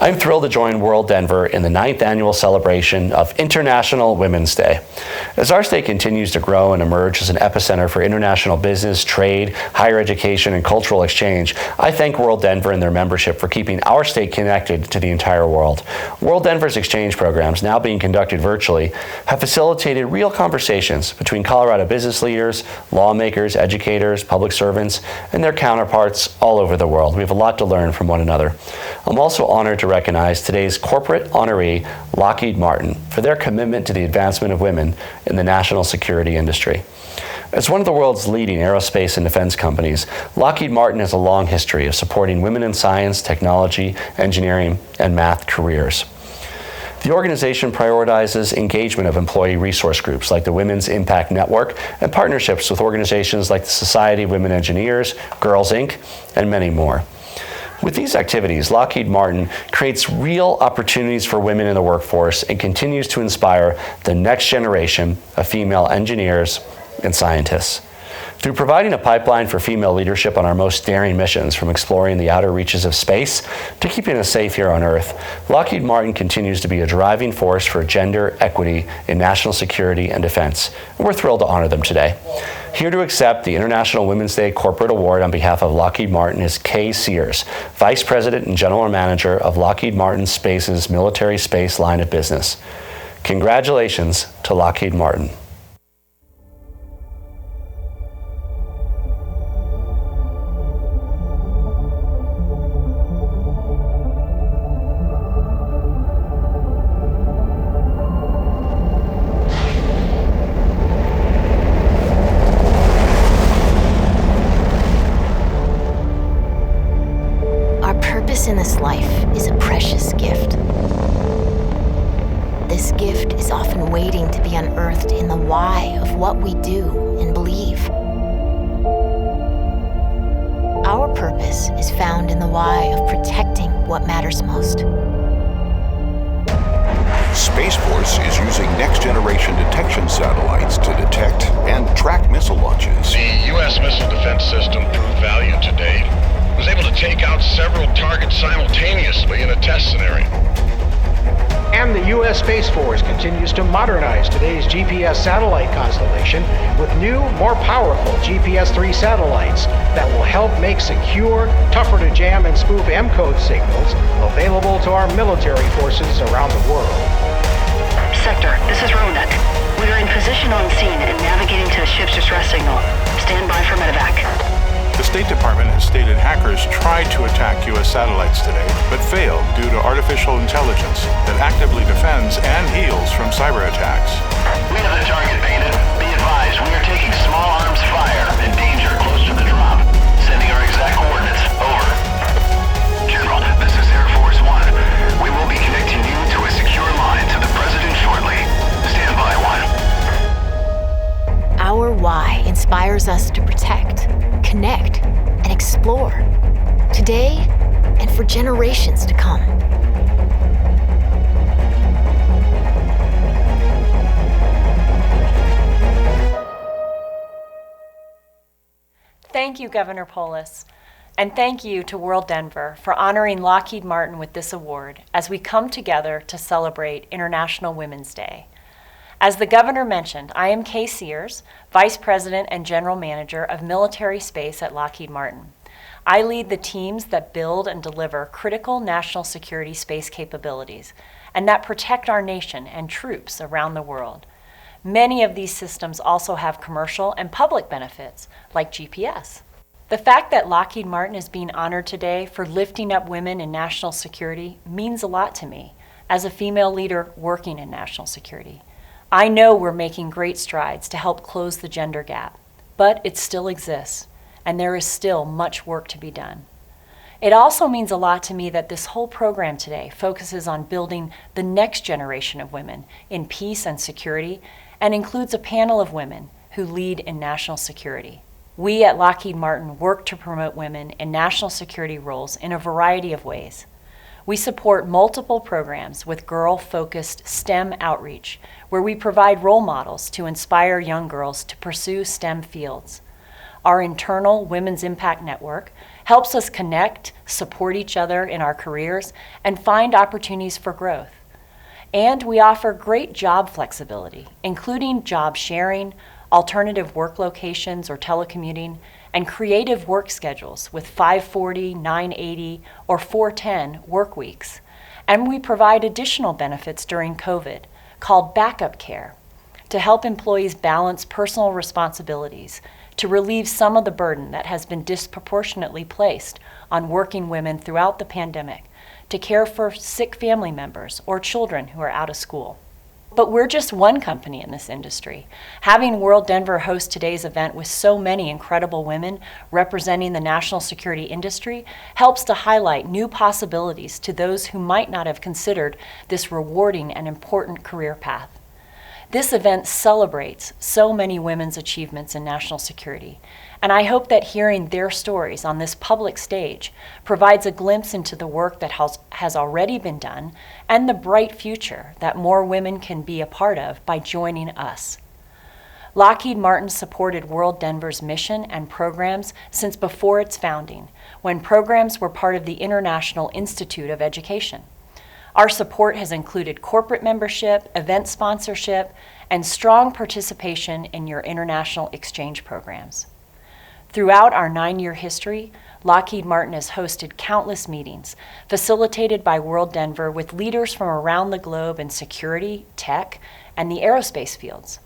I'm thrilled to join WorldDenver in the 9th annual celebration of International Women's Day. As our state continues to grow and emerge as an epicenter for international business, trade, higher education, and cultural exchange, I thank WorldDenver and their membership for keeping our state connected to the entire world. WorldDenver's exchange programs, now being conducted virtually, have facilitated real conversations between Colorado business leaders, lawmakers, educators, public servants, and their counterparts all over the world. We have a lot to learn from one another. I'm also honored to recognize today's corporate honoree, Lockheed Martin, for their commitment to the advancement of women in the national security industry. As one of the world's leading aerospace and defense companies, Lockheed Martin has a long history of supporting women in science, technology, engineering, and math careers. The organization prioritizes engagement of employee resource groups like the Women's Impact Network and partnerships with organizations like the Society of Women Engineers, Girls Inc., and many more. With these activities, Lockheed Martin creates real opportunities for women in the workforce and continues to inspire the next generation of female engineers and scientists. Through providing a pipeline for female leadership on our most daring missions, from exploring the outer reaches of space to keeping us safe here on Earth, Lockheed Martin continues to be a driving force for gender equity in national security and defense, and we're thrilled to honor them today. Here to accept the International Women's Day Corporate Award on behalf of Lockheed Martin is Kay Sears, Vice President and General Manager of Lockheed Martin Space's military space line of business. Congratulations to Lockheed Martin. In this life is a precious gift. This gift is often waiting to be unearthed in the why of what we do and believe. Our purpose is found in the why of protecting what matters most. Space Force is using next-generation detection satellites to detect and track missile launches. The U.S. missile defense system proved valiant today. Was able to take out several targets simultaneously in a test scenario. And the U.S. Space Force continues to modernize today's GPS satellite constellation with new, more powerful GPS-3 satellites that will help make secure, tougher to jam and spoof M-code signals available to our military forces around the world. Sector, this is Ronet. We are in position on scene and navigating to a ship's distress signal. Stand by for medevac. The State Department has stated hackers tried to attack U.S. satellites today, but failed due to artificial intelligence that actively defends and heals from cyber attacks. We have the target painted. Be advised, we are taking small arms fire and danger close to the drop. Sending our exact coordinates. Over. General, this is Air Force One. We will be connecting you to a secure line to the President shortly. Stand by, One. Our why inspires us to protect, connect, and explore, today and for generations to come. Thank you, Governor Polis, and thank you to WorldDenver for honoring Lockheed Martin with this award as we come together to celebrate International Women's Day. As the Governor mentioned, I am Kay Sears, Vice President and General Manager of Military Space at Lockheed Martin. I lead the teams that build and deliver critical national security space capabilities and that protect our nation and troops around the world. Many of these systems also have commercial and public benefits, like GPS. The fact that Lockheed Martin is being honored today for lifting up women in national security means a lot to me as a female leader working in national security. I know we're making great strides to help close the gender gap, but it still exists, and there is still much work to be done. It also means a lot to me that this whole program today focuses on building the next generation of women in peace and security and includes a panel of women who lead in national security. We at Lockheed Martin work to promote women in national security roles in a variety of ways. We support multiple programs with girl-focused STEM outreach, where we provide role models to inspire young girls to pursue STEM fields. Our internal Women's Impact Network helps us connect, support each other in our careers, and find opportunities for growth. And we offer great job flexibility, including job sharing, alternative work locations or telecommuting, and creative work schedules with 540, 980, or 410 work weeks. And we provide additional benefits during COVID called backup care to help employees balance personal responsibilities, to relieve some of the burden that has been disproportionately placed on working women throughout the pandemic, to care for sick family members or children who are out of school. But we're just one company in this industry. Having WorldDenver host today's event with so many incredible women representing the national security industry helps to highlight new possibilities to those who might not have considered this rewarding and important career path. This event celebrates so many women's achievements in national security, and I hope that hearing their stories on this public stage provides a glimpse into the work that has already been done and the bright future that more women can be a part of by joining us. Lockheed Martin supported WorldDenver's mission and programs since before its founding, when programs were part of the International Institute of Education. Our support has included corporate membership, event sponsorship, and strong participation in your international exchange programs. Throughout our 9-year history, Lockheed Martin has hosted countless meetings facilitated by WorldDenver with leaders from around the globe in security, tech, and the aerospace fields.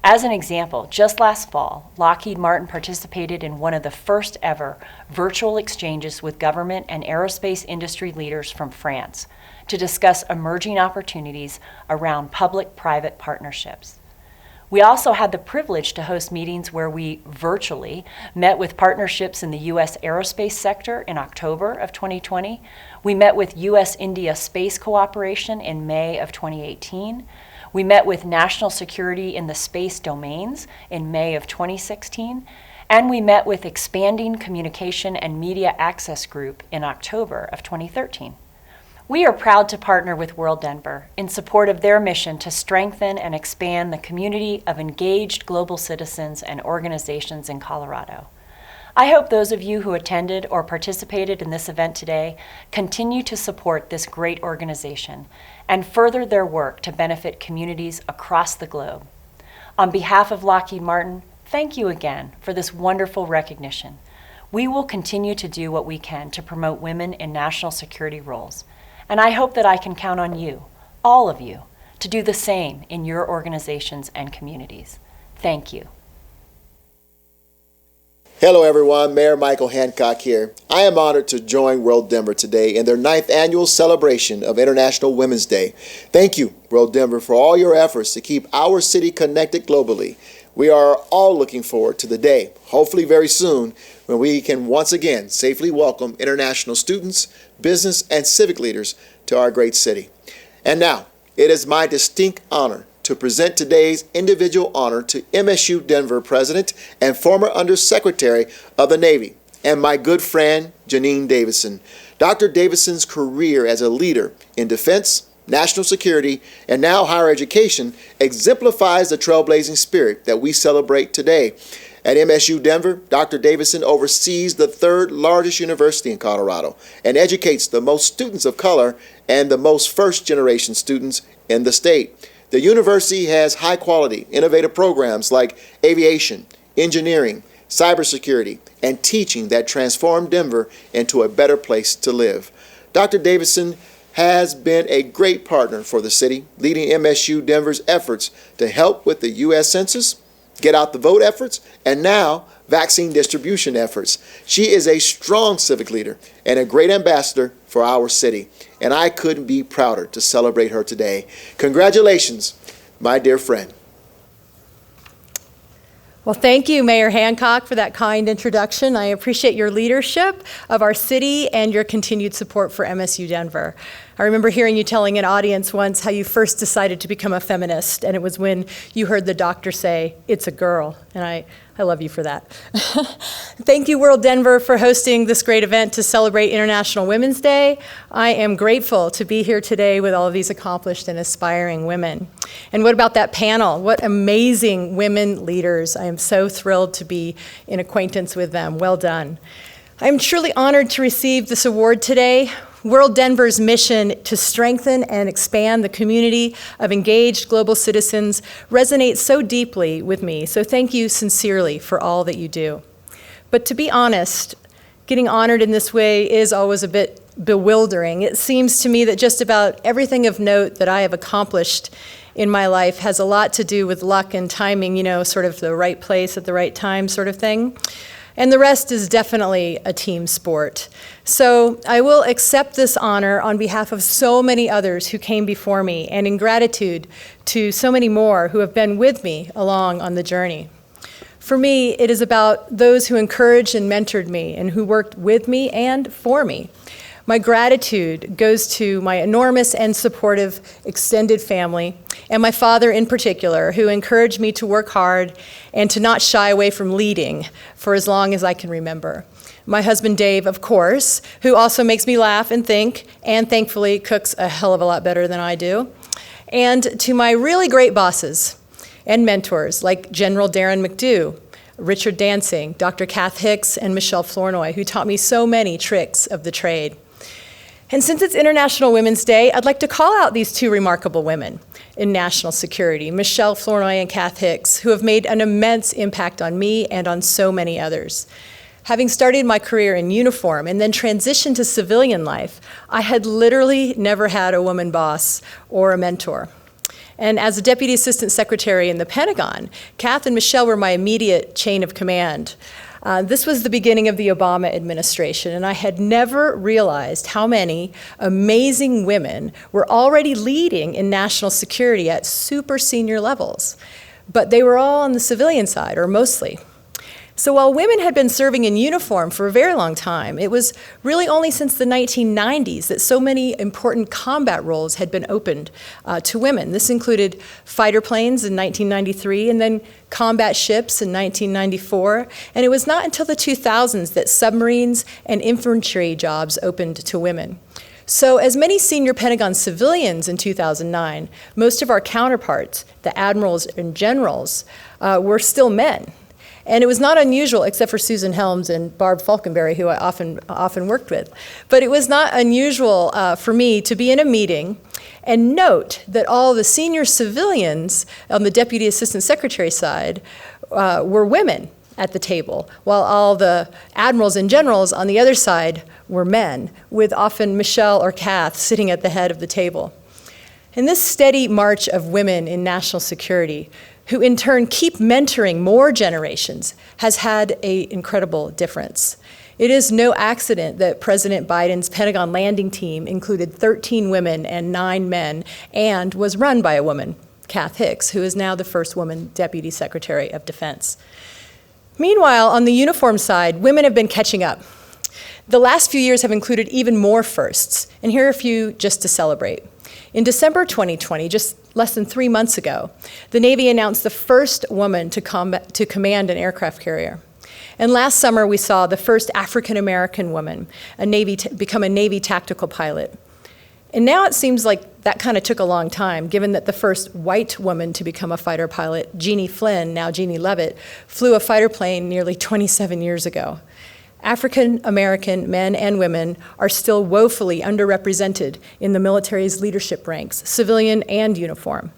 As an example, just last fall, Lockheed Martin participated in one of the first ever virtual exchanges with government and aerospace industry leaders from France to discuss emerging opportunities around public-private partnerships. We also had the privilege to host meetings where we virtually met with partnerships in the U.S. aerospace sector in October of 2020. We met with U.S.-India space cooperation in May of 2018. We met with national security in the space domains in May of 2016. And we met with Expanding Communication and Media Access Group in October of 2013. We are proud to partner with WorldDenver in support of their mission to strengthen and expand the community of engaged global citizens and organizations in Colorado. I hope those of you who attended or participated in this event today continue to support this great organization and further their work to benefit communities across the globe. On behalf of Lockheed Martin, thank you again for this wonderful recognition. We will continue to do what we can to promote women in national security roles. And I hope that I can count on you, all of you, to do the same in your organizations and communities. Thank you. Hello everyone, Mayor Michael Hancock here. I am honored to join WorldDenver today in their 9th annual celebration of International Women's Day. Thank you, WorldDenver, for all your efforts to keep our city connected globally. We are all looking forward to the day, hopefully very soon, when we can once again safely welcome international students, business, and civic leaders to our great city. And now, it is my distinct honor to present today's individual honor to MSU Denver President and former Undersecretary of the Navy, and my good friend, Janine Davidson. Dr. Davidson's career as a leader in defense, national security, and now higher education exemplifies the trailblazing spirit that we celebrate today. At MSU Denver, Dr. Davidson oversees the 3rd largest university in Colorado and educates the most students of color and the most first-generation students in the state. The university has high-quality, innovative programs like aviation, engineering, cybersecurity, and teaching that transform Denver into a better place to live. Dr. Davidson has been a great partner for the city, leading MSU Denver's efforts to help with the U.S. Census, get out the vote efforts, and now vaccine distribution efforts. She is a strong civic leader and a great ambassador for our city, and I couldn't be prouder to celebrate her today. Congratulations, my dear friend. Well, thank you, Mayor Hancock, for that kind introduction. I appreciate your leadership of our city and your continued support for MSU Denver. I remember hearing you telling an audience once how you first decided to become a feminist, and it was when you heard the doctor say, "It's a girl," and I love you for that. Thank you, WorldDenver, for hosting this great event to celebrate International Women's Day. I am grateful to be here today with all of these accomplished and aspiring women. And what about that panel? What amazing women leaders. I am so thrilled to be in acquaintance with them. Well done. I'm truly honored to receive this award today. WorldDenver's mission to strengthen and expand the community of engaged global citizens resonates so deeply with me, so thank you sincerely for all that you do. But to be honest, getting honored in this way is always a bit bewildering. It seems to me that just about everything of note that I have accomplished in my life has a lot to do with luck and timing, sort of the right place at the right time sort of thing. And the rest is definitely a team sport. So I will accept this honor on behalf of so many others who came before me, and in gratitude to so many more who have been with me along on the journey. For me, it is about those who encouraged and mentored me and who worked with me and for me. My gratitude goes to my enormous and supportive extended family, and my father in particular, who encouraged me to work hard and to not shy away from leading for as long as I can remember. My husband Dave, of course, who also makes me laugh and think, and thankfully cooks a hell of a lot better than I do. And to my really great bosses and mentors like General Darren McDew, Richard Dancing, Dr. Kath Hicks, and Michelle Flournoy, who taught me so many tricks of the trade. And since it's International Women's Day, I'd like to call out these two remarkable women in national security, Michelle Flournoy and Kath Hicks, who have made an immense impact on me and on so many others. Having started my career in uniform and then transitioned to civilian life, I had literally never had a woman boss or a mentor. And as a Deputy Assistant Secretary in the Pentagon, Kath and Michelle were my immediate chain of command. This was the beginning of the Obama administration, and I had never realized how many amazing women were already leading in national security at super senior levels. But they were all on the civilian side, or mostly. So while women had been serving in uniform for a very long time, it was really only since the 1990s that so many important combat roles had been opened to women. This included fighter planes in 1993 and then combat ships in 1994. And it was not until the 2000s that submarines and infantry jobs opened to women. So as many senior Pentagon civilians in 2009, most of our counterparts, the admirals and generals, were still men. And it was not unusual, except for Susan Helms and Barb Falkenberry, who I often worked with. But it was not unusual for me to be in a meeting and note that all the senior civilians on the Deputy Assistant Secretary side were women at the table, while all the admirals and generals on the other side were men, with often Michelle or Kath sitting at the head of the table. And this steady march of women in national security, who in turn keep mentoring more generations, has had an incredible difference. It is no accident that President Biden's Pentagon landing team included 13 women and 9 men and was run by a woman, Kath Hicks, who is now the first woman Deputy Secretary of Defense. Meanwhile, on the uniform side, women have been catching up. The last few years have included even more firsts, and here are a few just to celebrate. In December 2020, just less than 3 months ago, the Navy announced the first woman to command an aircraft carrier. And last summer, we saw the first African-American woman become a Navy tactical pilot. And now it seems like that kind of took a long time, given that the first white woman to become a fighter pilot, Jeannie Flynn, now Jeannie Leavitt, flew a fighter plane nearly 27 years ago. African-American men and women are still woefully underrepresented in the military's leadership ranks, civilian and uniform.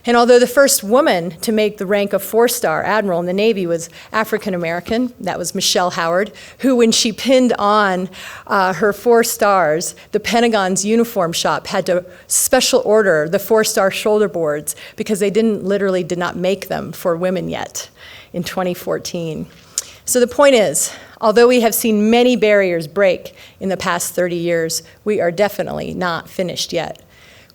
And although the first woman to make the rank of 4-star admiral in the Navy was African-American, that was Michelle Howard, who when she pinned on her 4 stars, the Pentagon's uniform shop had to special order the 4-star shoulder boards because they literally did not make them for women yet in 2014. So the point is, although we have seen many barriers break in the past 30 years, we are definitely not finished yet.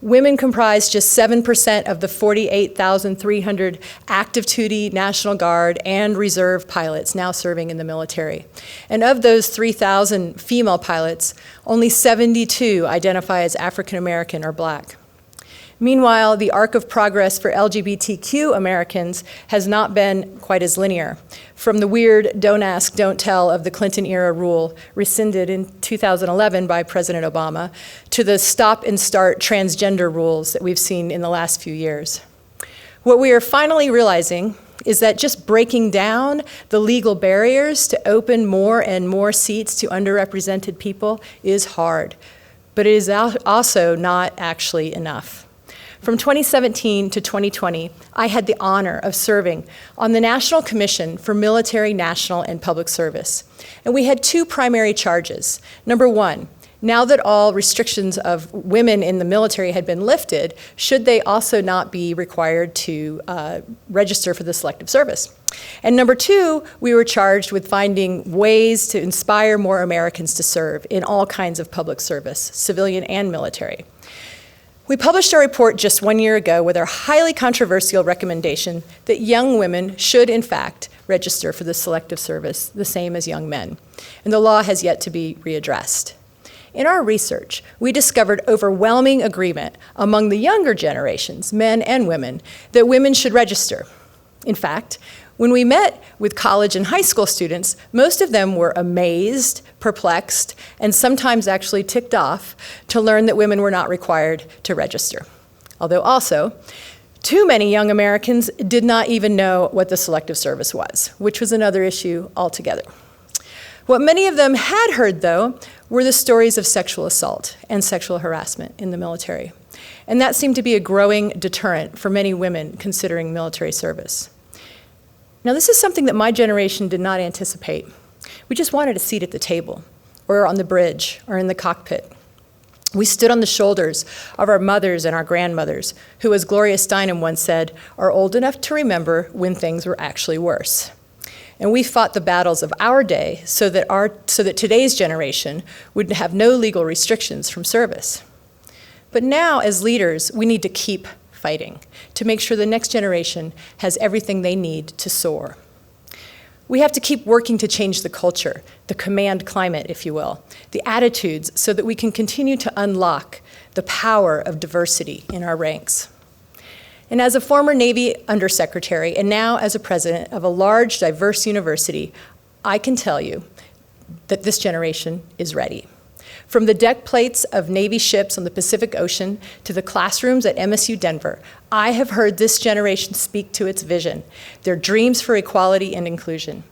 Women comprise just 7% of the 48,300 active duty National Guard and Reserve pilots now serving in the military. And of those 3,000 female pilots, only 72 identify as African American or Black. Meanwhile, the arc of progress for LGBTQ Americans has not been quite as linear. From the weird don't ask, don't tell of the Clinton-era rule rescinded in 2011 by President Obama, to the stop and start transgender rules that we've seen in the last few years. What we are finally realizing is that just breaking down the legal barriers to open more and more seats to underrepresented people is hard, but it is also not actually enough. From 2017 to 2020, I had the honor of serving on the National Commission for Military, National, and Public Service. And we had two primary charges. Number one, now that all restrictions of women in the military had been lifted, should they also not be required to register for the Selective Service? And number two, we were charged with finding ways to inspire more Americans to serve in all kinds of public service, civilian and military. We published our report just 1 year ago with our highly controversial recommendation that young women should, in fact, register for the Selective Service, the same as young men. And the law has yet to be readdressed. In our research, we discovered overwhelming agreement among the younger generations, men and women, that women should register. In fact, when we met with college and high school students, most of them were amazed, perplexed, and sometimes actually ticked off to learn that women were not required to register. Although also, too many young Americans did not even know what the Selective Service was, which was another issue altogether. What many of them had heard, though, were the stories of sexual assault and sexual harassment in the military. And that seemed to be a growing deterrent for many women considering military service. Now, this is something that my generation did not anticipate. We just wanted a seat at the table, or on the bridge, or in the cockpit. We stood on the shoulders of our mothers and our grandmothers, who, as Gloria Steinem once said, are old enough to remember when things were actually worse. And we fought the battles of our day so that today's generation would have no legal restrictions from service. But now, as leaders, we need to keep fighting to make sure the next generation has everything they need to soar. We have to keep working to change the culture, the command climate, if you will, the attitudes, so that we can continue to unlock the power of diversity in our ranks. And as a former Navy Undersecretary, and now as a president of a large, diverse university, I can tell you that this generation is ready. From the deck plates of Navy ships on the Pacific Ocean to the classrooms at MSU Denver, I have heard this generation speak to its vision, their dreams for equality and inclusion.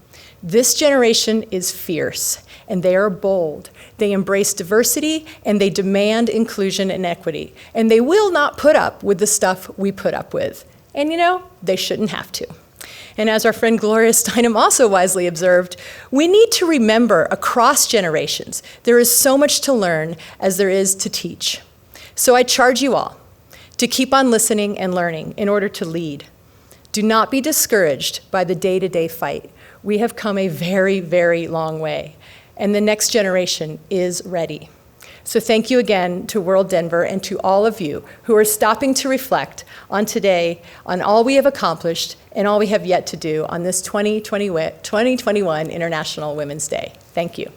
This generation is fierce, and they are bold. They embrace diversity, and they demand inclusion and equity. And they will not put up with the stuff we put up with. And you know, they shouldn't have to. And as our friend Gloria Steinem also wisely observed, we need to remember across generations, there is so much to learn as there is to teach. So I charge you all to keep on listening and learning in order to lead. Do not be discouraged by the day-to-day fight. We have come a very, very long way, and the next generation is ready. So thank you again to WorldDenver and to all of you who are stopping to reflect on today, on all we have accomplished and all we have yet to do on this 2021 International Women's Day. Thank you.